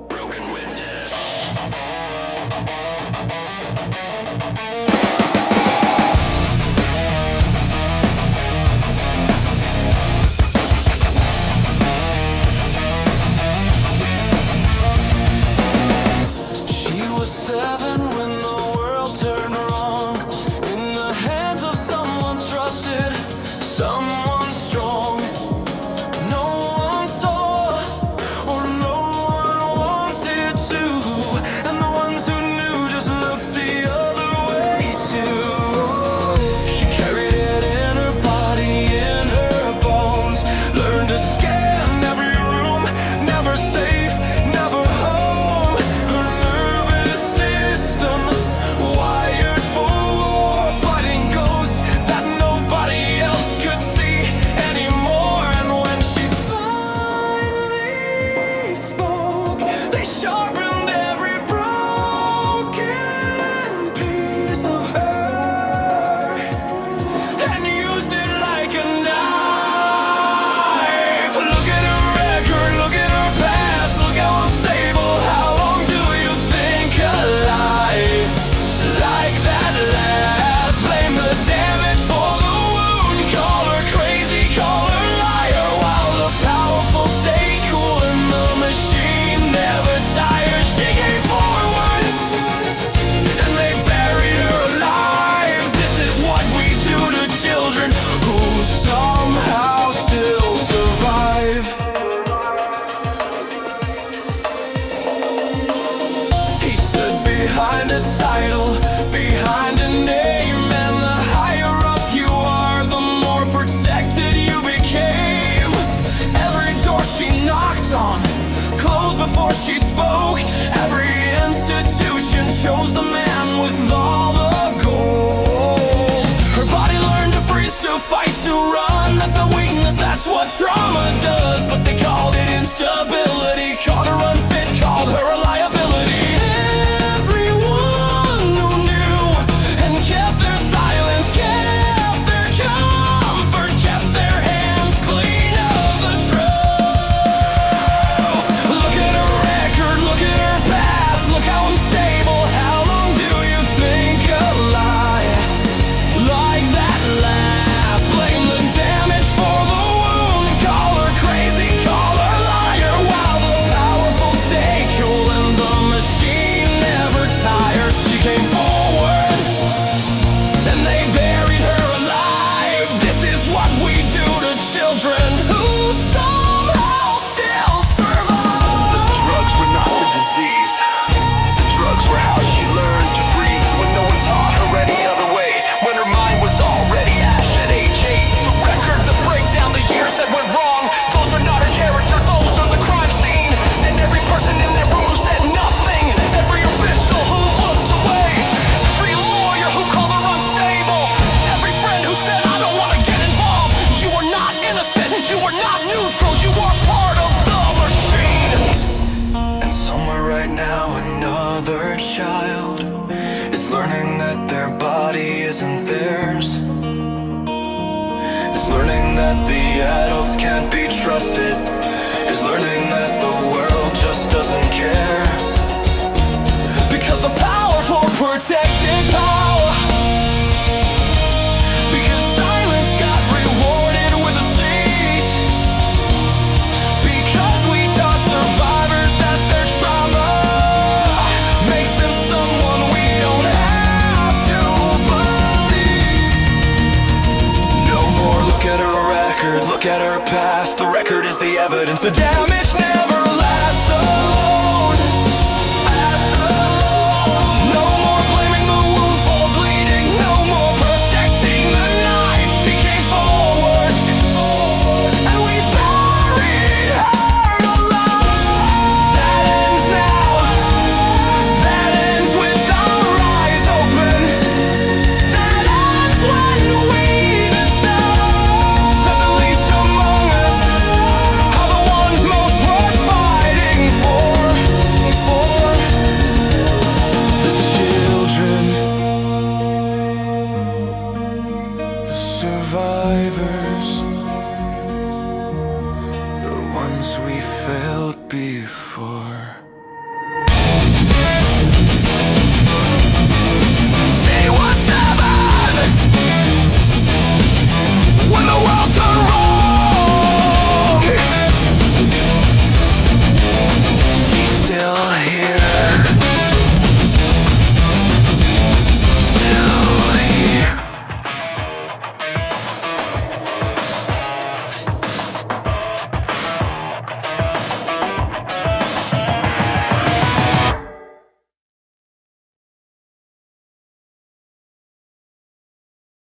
Broken witness. She was 7 when the world turned wrong, in the hands of someone trusted, someone strong. No one saw, or no one wanted to, and the ones who knew just looked the other way too. She carried it in her body, in her bones, learned to scan every room, never safe, never home. Her nervous system wired for war, fighting ghosts that nobody else could see anymore. And when she finally spoke, they sharpened every broken piece of her and used it like a knife. Look at her record, look at her past, look how unstable. How long do you think a lie like that lasts? Blame the damage for the wound, call her crazy, call her liar, while the powerful stay cool and the machine never tires. She came forward and they buried her alive. This is what we do to children who somehow still survive. He stood behind a title, behind a name, and the higher up you are, the more protected you became. Every door she knocked on closed before she spoke. Every institution chose the man with all the gold. Her body learned to freeze, to fight, to run. That's not weakness, that's what trauma does. But they called it instability, called her unfit, called her a liability. Everyone who knew and kept their silence, kept their comfort, kept their hands clean of the truth. Look at her record, look at her past, look how unstable. How long do you think a lie like that lasts? Blame the damage for the wound, call her crazy, call her liar, while the powerful stay cool and the machine never tires. She came forward and they buried her alive. This is what we do to children who somehow still survive. The drugs were not the disease. The drugs were how she learned to breathe when no one taught her any other way. When her mind was already ash at age 8. The record, the breakdown, the years that went wrong. Those are not her character, those are the crime scene. And every person in that room who said nothing. Every official who looked away. Every lawyer who called her unstable. Every friend who said, I don't want to get involved. You are not innocent, you are not neutral, you are part of the machine. And somewhere right now another child is learning that their body isn't theirs. Is learning that the adults can't be trusted. Is learning that the world just doesn't care. Because the powerful protected power. Because silence got rewarded with a seat. Because we taught survivors that their trauma makes them someone we don't have to believe. No more look at her record, look at her past. The record is the evidence. The damage never lasts alone. No more blaming the wound for bleeding. No more protecting the knife. She came forward and we buried her alive. That ends now. That ends with our eyes open. That ends when we decide that the least among us are the ones most worth fighting for. The children, the survivors. failed before.